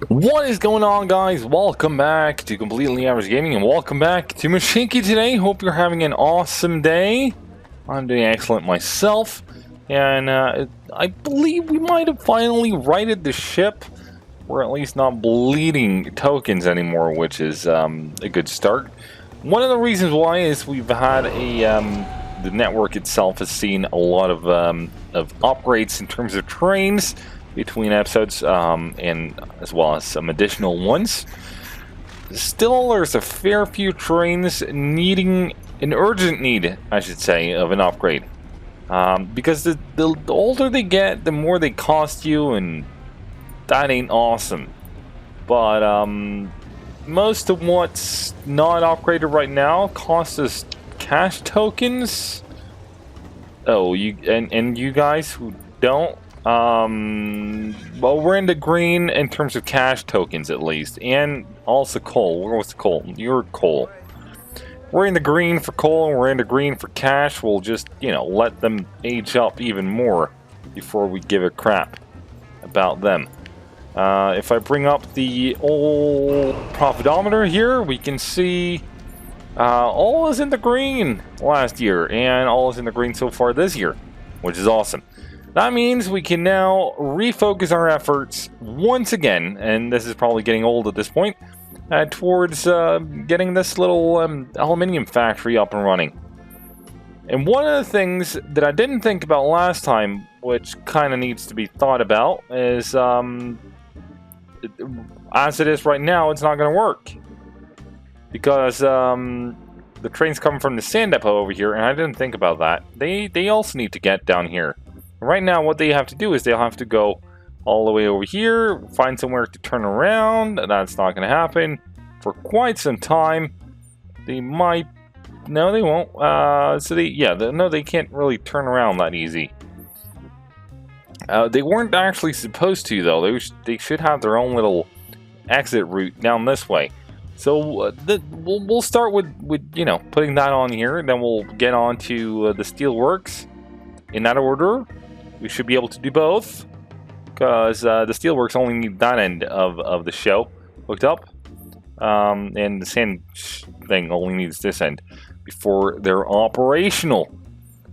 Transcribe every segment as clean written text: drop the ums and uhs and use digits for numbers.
What is going on, guys? Welcome back to Completely Average Gaming, and welcome back to Mashinky today. Hope you're having an awesome day. I'm doing excellent myself, and I believe we might have finally righted the ship. We're at least not bleeding tokens anymore, which is a good start. One of the reasons why is we've had the network itself has seen a lot of upgrades in terms of trains between episodes, and as well as some additional ones. Still, there's a fair few trains needing an urgent need, I should say, of an upgrade. Because the older they get, the more they cost you, and that ain't awesome. But most of what's not upgraded right now costs us cash tokens. Oh, you guys who don't. Well, we're in the green in terms of cash tokens, at least, and also coal. What's the coal? You're coal. We're in the green for coal, and we're in the green for cash. We'll just, let them age up even more before we give a crap about them. If I bring up the old profitometer here, we can see all is in the green last year, and all is in the green so far this year, which is awesome. That means we can now refocus our efforts once again, and this is probably getting old at this point, towards getting this little aluminium factory up and running. And one of the things that I didn't think about last time, which kind of needs to be thought about, is as it is right now, it's not going to work. Because the trains come from the sand depot over here, and I didn't think about that. They also need to get down here. Right now, what they have to do is they'll have to go all the way over here, find somewhere to turn around. That's not going to happen for quite some time. They might... No, they won't. No, they can't really turn around that easy. They weren't actually supposed to, though. They should have their own little exit route down this way. So we'll start with putting that on here, and then we'll get on to the steelworks in that order. We should be able to do both, because the steelworks only need that end of the show hooked up, and the sand thing only needs this end before they're operational,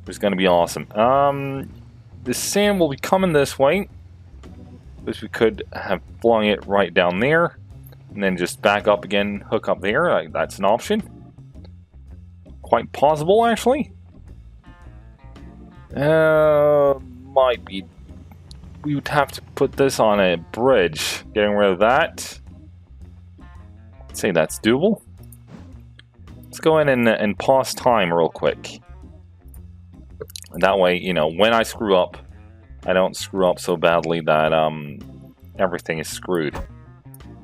which is going to be awesome. The sand will be coming this way, because we could have flung it right down there, and then just back up again, hook up there. That's an option. Quite possible, actually. Might be. We would have to put this on a bridge. Getting rid of that. Let's say that's doable. Let's go in and pause time real quick. And that way, when I screw up, I don't screw up so badly that everything is screwed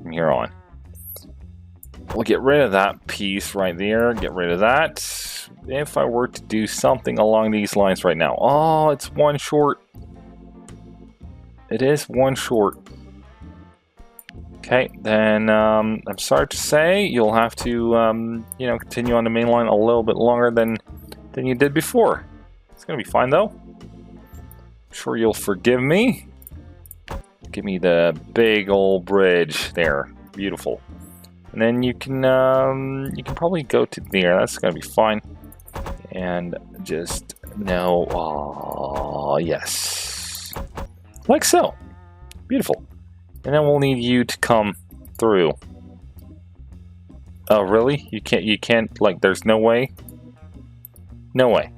from here on. We'll get rid of that piece right there. Get rid of that. If I were to do something along these lines right now. Oh, it's one short. It is one short. Okay, then I'm sorry to say you'll have to continue on the main line a little bit longer than you did before. It's gonna be fine though. I'm sure you'll forgive me. Give me the big old bridge there. Beautiful. And then you can probably go to there. That's gonna be fine. And just yes, like so. Beautiful. And then we'll need you to come through. Oh, really? You can't, like, there's no way? No way.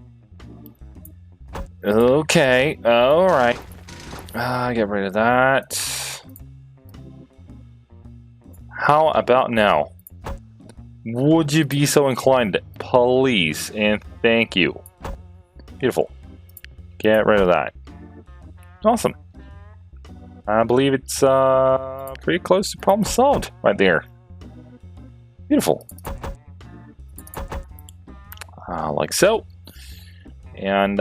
Okay, alright. Get rid of that. How about now? Would you be so inclined? Please and thank you. Beautiful. Get rid of that. Awesome. I believe it's pretty close to problem solved right there. Beautiful. Like so. And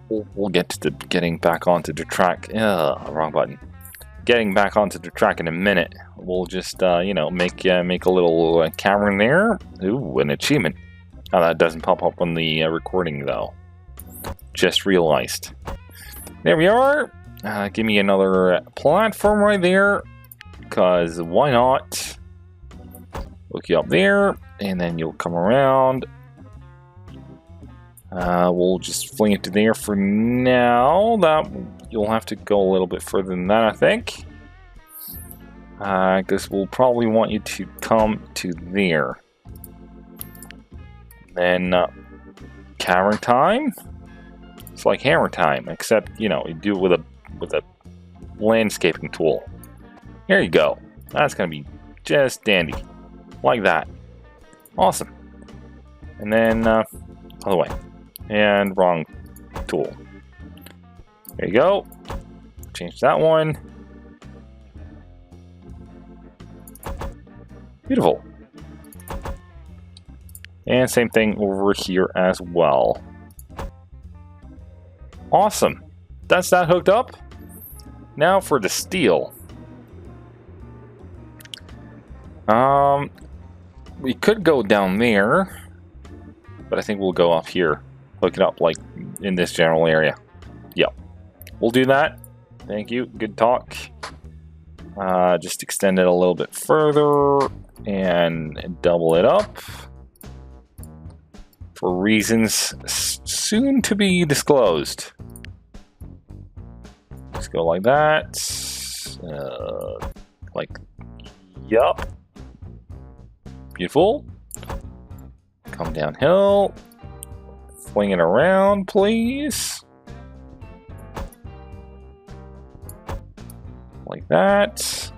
we'll get to getting back onto the track. Wrong button. Getting back onto the track in a minute. We'll just make a little camera in there. Ooh, an achievement. Oh, that doesn't pop up on the recording though. Just realized. There we are. Give me another platform right there. because why not? Hook you up there, and then you'll come around. We'll just fling it to there for now. That you'll have to go a little bit further than that, I think. Because we'll probably want you to come to there. Then cavern time. It's like hammer time, except you know you do it with a landscaping tool. Here you go. That's gonna be just dandy, like that. Awesome. And then other way, and wrong tool. There you go. Change that one. Beautiful. And same thing over here as well. Awesome. That's that hooked up. Now for the steel. We could go down there, but I think we'll go up here. Hook it up like in this general area. Yep. We'll do that. Thank you. Good talk. Just extend it a little bit further and double it up for reasons soon to be disclosed. Let's go like that. Like, yup. Beautiful. Come downhill. Fling it around, please. Like that.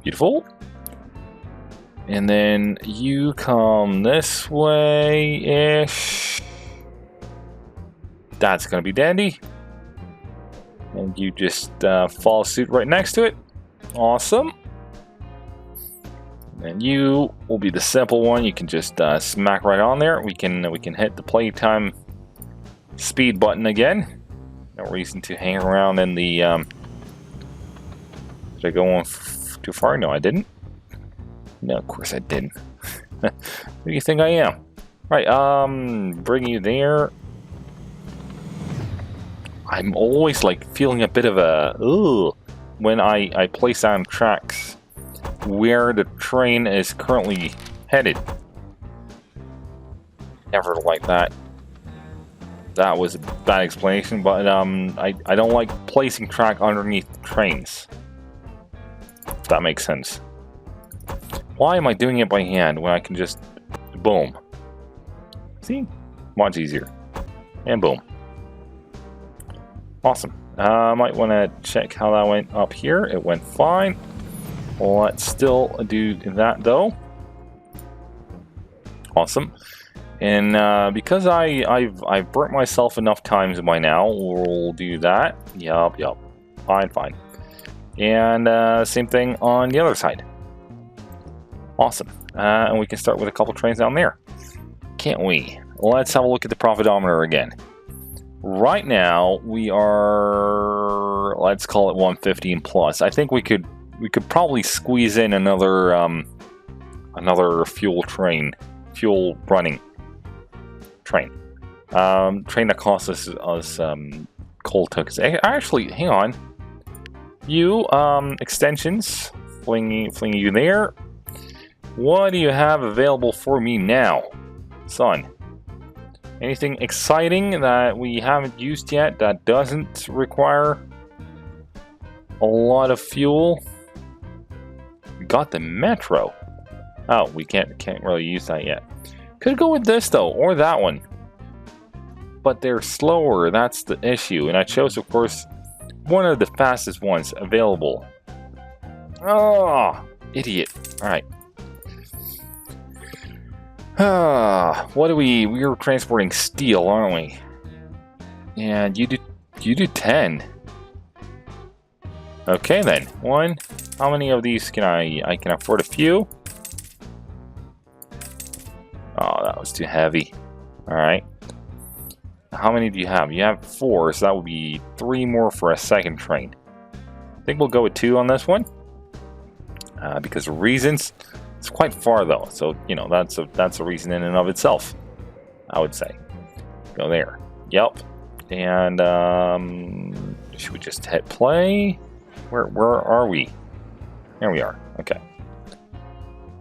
Beautiful. And then you come this way-ish. That's going to be dandy. And you just follow suit right next to it. Awesome. And you will be the simple one. You can just smack right on there. We can hit the playtime speed button again. No reason to hang around in the... Did I go on too far? No, I didn't. No, of course I didn't. Who do you think I am? Right, bring you there. I'm always like feeling a bit of a ugh when I place on tracks where the train is currently headed. Never like that. That was a bad explanation, but I don't like placing track underneath trains. If that makes sense. Why am I doing it by hand when I can just boom? See? Much easier. And boom. Awesome. Might want to check how that went up here. It went fine. Let's still do that though. Awesome. And because I've burnt myself enough times by now, we'll do that. Yup. Fine. And same thing on the other side. Awesome. And we can start with a couple trains down there. Can't we? Let's have a look at the profitometer again. Right now, we are, let's call it 115 plus. I think we could probably squeeze in another fuel running train. Train that costs us coal tokens. Actually, hang on. You extensions, fling you there. What do you have available for me now, son? Anything exciting that we haven't used yet that doesn't require a lot of fuel? We got the metro. Oh, we can't really use that yet. Could go with this though, or that one. But they're slower, that's the issue. And I chose, of course, one of the fastest ones available. Oh, idiot. Alright. What do we were transporting steel, aren't we? And you do 10. Okay then. One. How many of these can I can afford a few? Oh, that was too heavy. Alright. How many do you have? You have 4, so that would be 3 more for a second train. I think we'll go with 2 on this one. Because of reasons. It's quite far though, so you know that's a reason in and of itself, I would say. Go there. Yep. And should we just hit play? Where are we? There we are. Okay.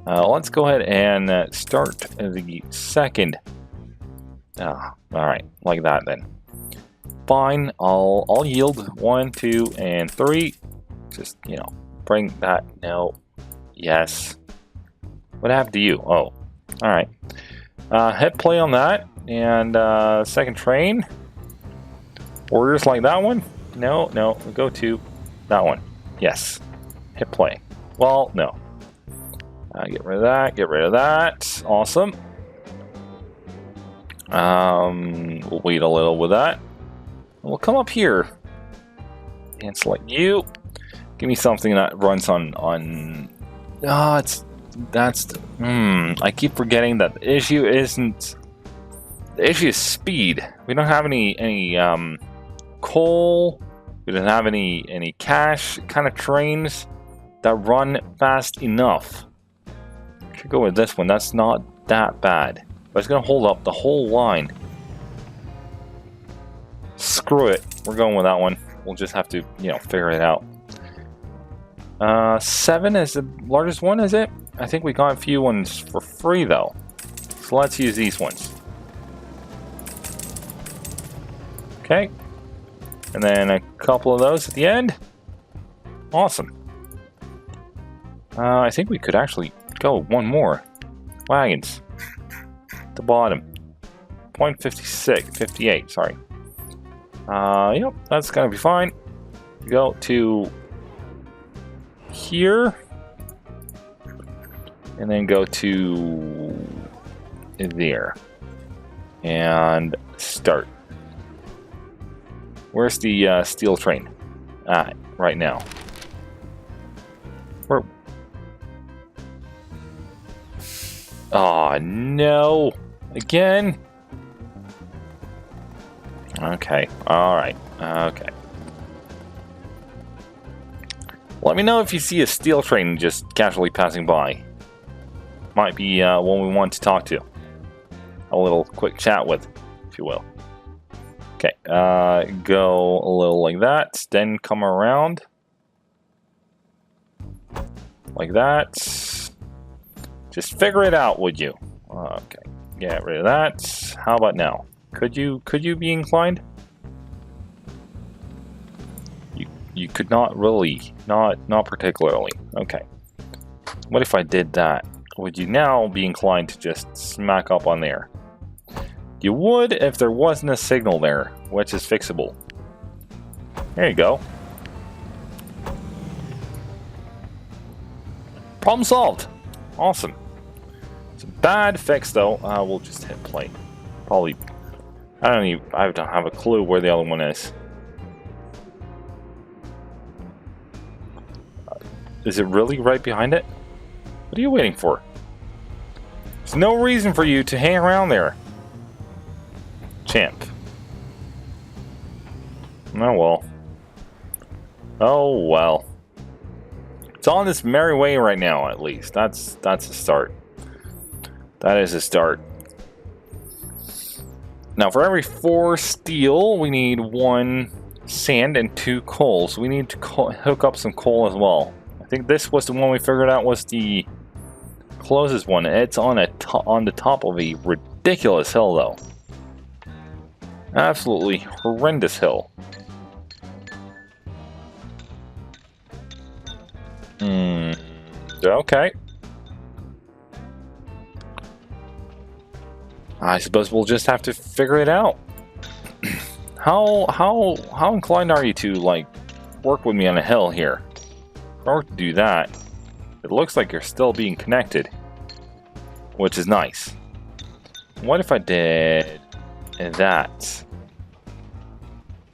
Let's go ahead and start the second. All right, like that then. Fine. I'll yield. 1, 2, and 3. Just bring that. No. Yes. What happened to you? Oh. All right. Hit play on that, and second train. Orders like that one. No. Go to that one. Yes. Hit play. Well, no. Get rid of that. Get rid of that. Awesome. We'll wait a little with that. We'll come up here and select you. Give me something that runs on. I keep forgetting that the issue isn't. The issue is speed. We don't have any coal. We don't have any cash kind of trains that run fast enough. Should go with this one. That's not that bad. But it's gonna hold up the whole line. Screw it. We're going with that one. We'll just have to, figure it out. 7 is the largest one, is it? I think we got a few ones for free though. So let's use these ones. Okay. And then a couple of those at the end. Awesome. I think we could actually go one more. Wagons. At the bottom. 0.56, 58, sorry. Yep, that's gonna be fine. Go to here. And then go to there. And start. Where's the steel train? Right now. Where? Oh no! Again? Okay, alright, okay. Let me know if you see a steel train just casually passing by. Might be one we want to talk to. A little quick chat with, if you will. Okay, go a little like that, then come around. Like that. Just figure it out, would you? Okay, get rid of that. How about now? Could you be inclined? You could not really, not particularly. Okay. What if I did that? Would you now be inclined to just smack up on there? You would if there wasn't a signal there, which is fixable. There you go. Problem solved. Awesome. It's a bad fix though. We'll just hit play. Probably. I don't have a clue where the other one is. Is it really right behind it? What are you waiting for? There's no reason for you to hang around there. Champ. Oh well. Oh well. It's on this merry way right now, at least. That's a start. That is a start. Now, for every 4 steel, we need 1 sand and 2 coal. So we need to hook up some coal as well. I think this was the one we figured out was the closest one. It's on the top of a ridiculous hill, though. Absolutely horrendous hill. Okay. I suppose we'll just have to figure it out. How inclined are you to work with me on a hill here? Or to do that, it looks like you're still being connected, which is nice. What if I did that?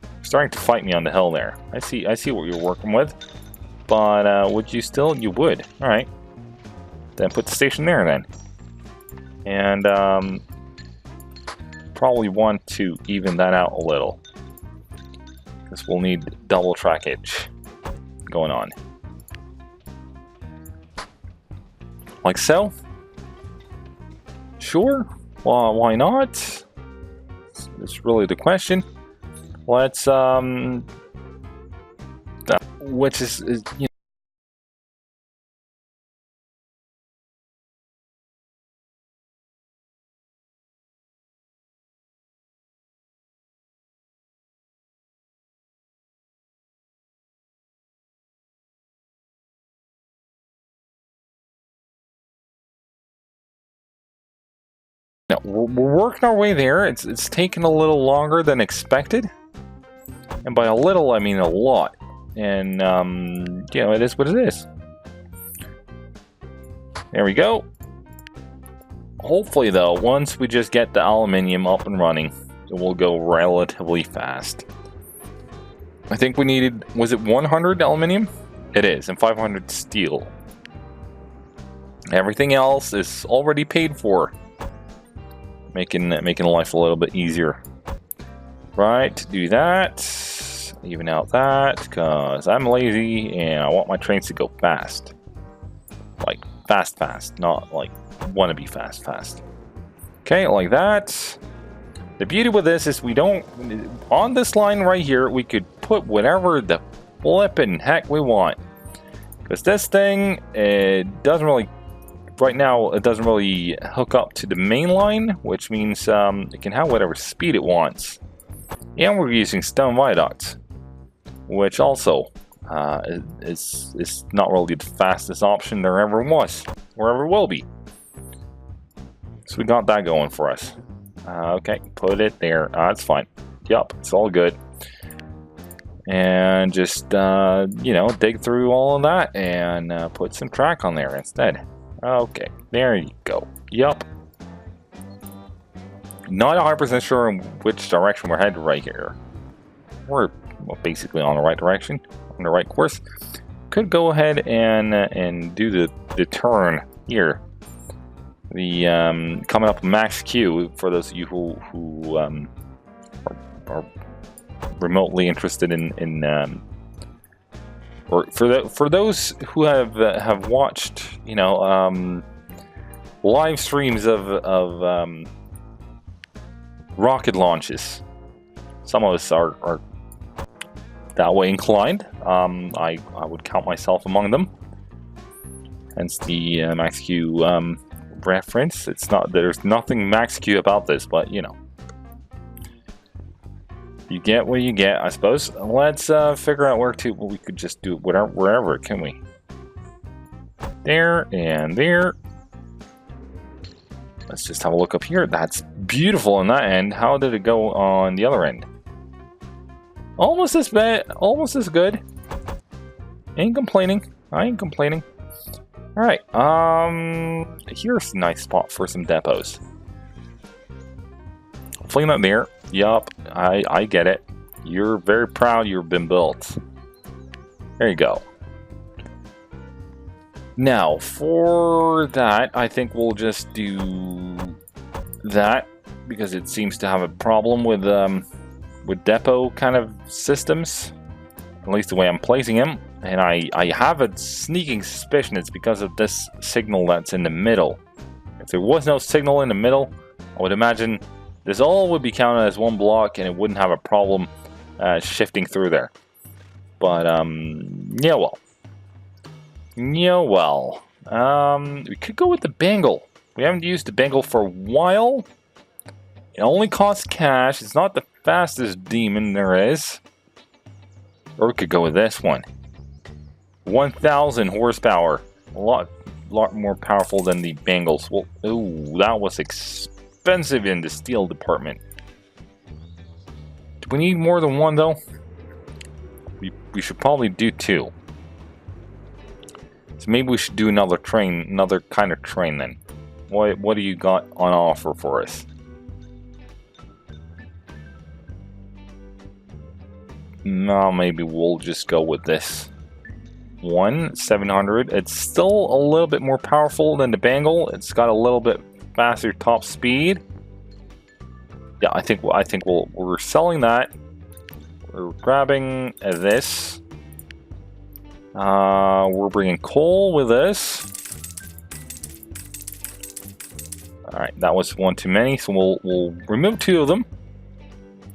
You're starting to fight me on the hill there. I see what you're working with, but would you still? You would. All right. Then put the station there then, and probably want to even that out a little, because we'll need double trackage going on. Like so? Sure. Well, why not? It's really the question. Let's which is you know, we're working our way there. It's taken a little longer than expected, and by a little I mean a lot. And you know, it is what it is. There we go. Hopefully, though, once we just get the aluminium up and running, it will go relatively fast. I think we needed, was it 100 aluminium? It is, and 500 steel. Everything else is already paid for, making life a little bit easier. Right, do that, even out that, because I'm lazy and I want my trains to go fast. Like, fast, not like want to be fast. Okay, like that. The beauty with this is we don't, on this line right here, we could put whatever the flippin' heck we want. Because this thing, it doesn't really, right now, it doesn't really hook up to the main line, which means it can have whatever speed it wants. And we're using stone viaducts, which also is not really the fastest option there ever was, or ever will be. So we got that going for us. Okay, put it there. That's fine. Yup, it's all good. And just, you know, dig through all of that and put some track on there instead. Okay, there you go. Yup. Not 100% sure in which direction we're headed right here. We're basically on the right direction, on the right course. Could go ahead and do the turn here. The coming up max Q for those of you who are remotely interested in or for those who have watched, you know, live streams of rocket launches. Some of us are that way inclined. I would count myself among them. Hence the max Q reference. It's not, there's nothing max Q about this, but you know, you get what you get, I suppose. Let's figure out where to. Well, we could just do it wherever, can we? There and there. Let's just have a look up here. That's beautiful on that end. How did it go on the other end? Almost as bad, almost as good. Ain't complaining. I ain't complaining. Alright, here's a nice spot for some depots. Hopefully not there. Yup, I get it. You're very proud you've been built. There you go. Now, for that, I think we'll just do that, because it seems to have a problem with depot kind of systems. At least the way I'm placing them. And I have a sneaking suspicion it's because of this signal that's in the middle. If there was no signal in the middle, I would imagine this all would be counted as one block and it wouldn't have a problem shifting through there. But, yeah, well. Yeah, well. We could go with the bangle. We haven't used the bangle for a while. It only costs cash. It's not the fastest demon there is. Or we could go with this one. 1,000 horsepower. A lot more powerful than the bangles. Well, ooh, that was expensive in the steel department. Do we need more than one, though? We should probably do two. So maybe we should do another train, another kind of train then. What do you got on offer for us? No, maybe we'll just go with this. 700. It's still a little bit more powerful than the bangle. It's got a little bit faster top speed. Yeah, I think we're selling that. We're grabbing this. We're bringing coal with this. All right, that was one too many, so we'll remove two of them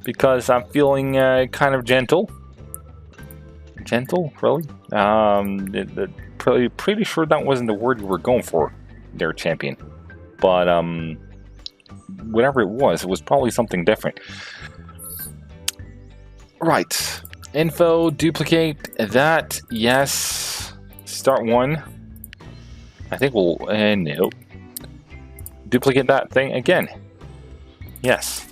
because I'm feeling kind of gentle. Gentle, really? Pretty sure that wasn't the word we were going for there, champion. But whatever it was probably something different. Right. Info, duplicate that, yes. Start one. I think we'll, no. Duplicate that thing again. Yes.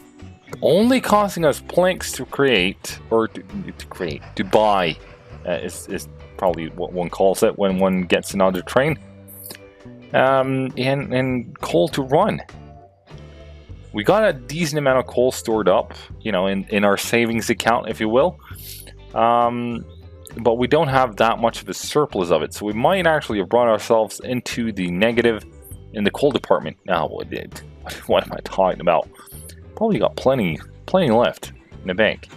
Only costing us planks to create, or to buy, is probably what one calls it when one gets another train. And coal to run. We got a decent amount of coal stored up, you know, in our savings account, if you will. But we don't have that much of a surplus of it, so we might actually have brought ourselves into the negative in the coal department. Now, what am I talking about? Probably got plenty left in the bank.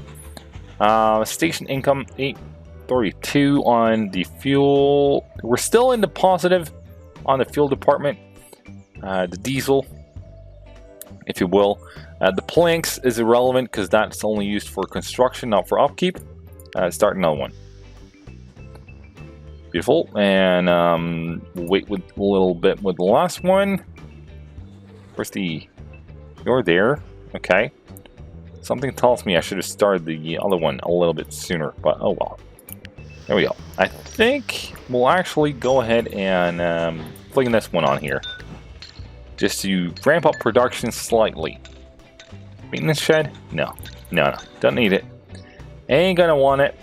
Station income 832 on the fuel. We're still in the positive on the fuel department. The diesel, if you will. The planks is irrelevant because that's only used for construction, not for upkeep. Start another one. Beautiful. And wait with a little bit with the last one. Where's the... You're there. Okay. Something tells me I should have started the other one a little bit sooner, but oh well. There we go. I think we'll actually go ahead and fling this one on here. Just to ramp up production slightly. Maintenance shed? No. Don't need it. Ain't gonna want it.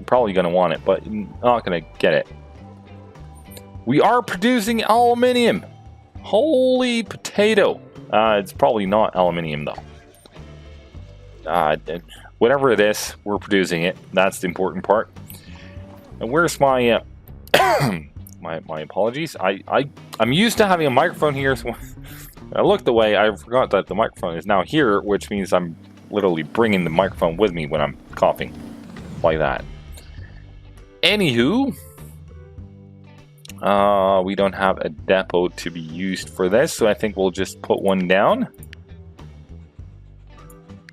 Probably gonna want it, but not gonna get it. We are producing aluminium. Holy potato. It's probably not aluminium though. Whatever it is, we're producing it. That's the important part. And where's my my apologies? I'm used to having a microphone here, so I looked away. I forgot that the microphone is now here, which means I'm literally bringing the microphone with me when I'm coughing, like that. Anywho, we don't have a depot to be used for this, so I think we'll just put one down.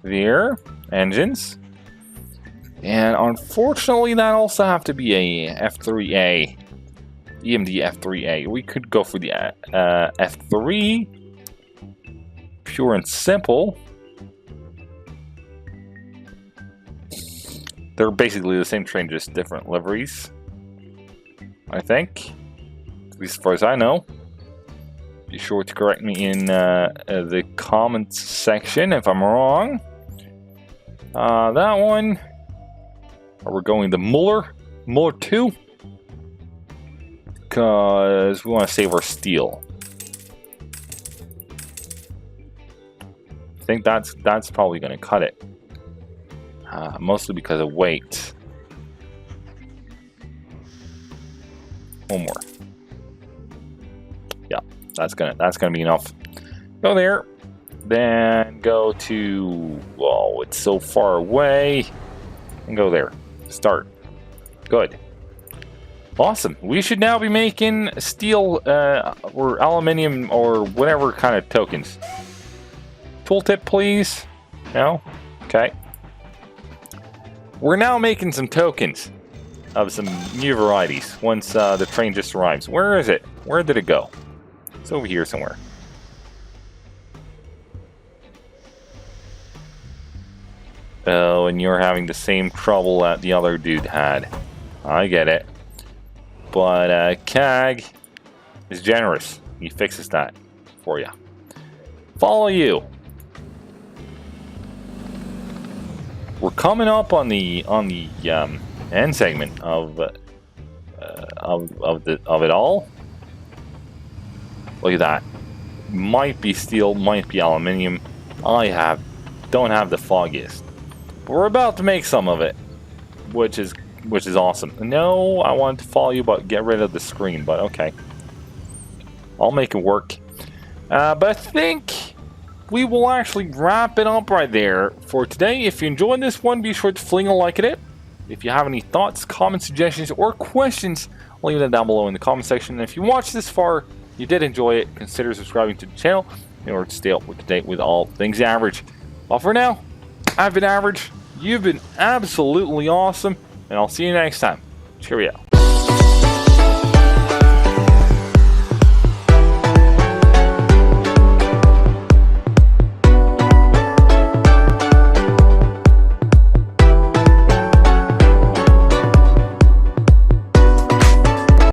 There, engines. And unfortunately, that also have to be a F3A. EMD F3A. We could go for the F3. Pure and simple. They're basically the same train, just different liveries. I think. At least as far as I know. Be sure to correct me in the comments section if I'm wrong. That one. Or we're going the Muller 2. Because we want to save our steel. I think that's probably going to cut it. Mostly because of weight. One more. Yeah, that's gonna be enough. Go there. Then go to, whoa, it's so far away. And go there. Start. Good. Awesome. We should now be making steel or aluminium or whatever kind of tokens. Tooltip, please. No? Okay. We're now making some tokens of some new varieties once the train just arrives. Where is it? Where did it go? It's over here somewhere. Oh, and you're having the same trouble that the other dude had. I get it. But CAG is generous. He fixes that for you. Follow you. We're coming up on the end segment of it all. Look at that. Might be steel, might be aluminium. Don't have the foggiest. But we're about to make some of it, which is awesome. No, I wanted to follow you, but get rid of the screen. But okay, I'll make it work. But I think we will actually wrap it up right there for today. If you enjoyed this one, be sure to fling a like at it. If you have any thoughts, comments, suggestions, or questions, leave them down below in the comment section. And if you watched this far, you did enjoy it, consider subscribing to the channel in order to stay up to date with all things average. But for now, I've been average. You've been absolutely awesome. And I'll see you next time. Cheerio.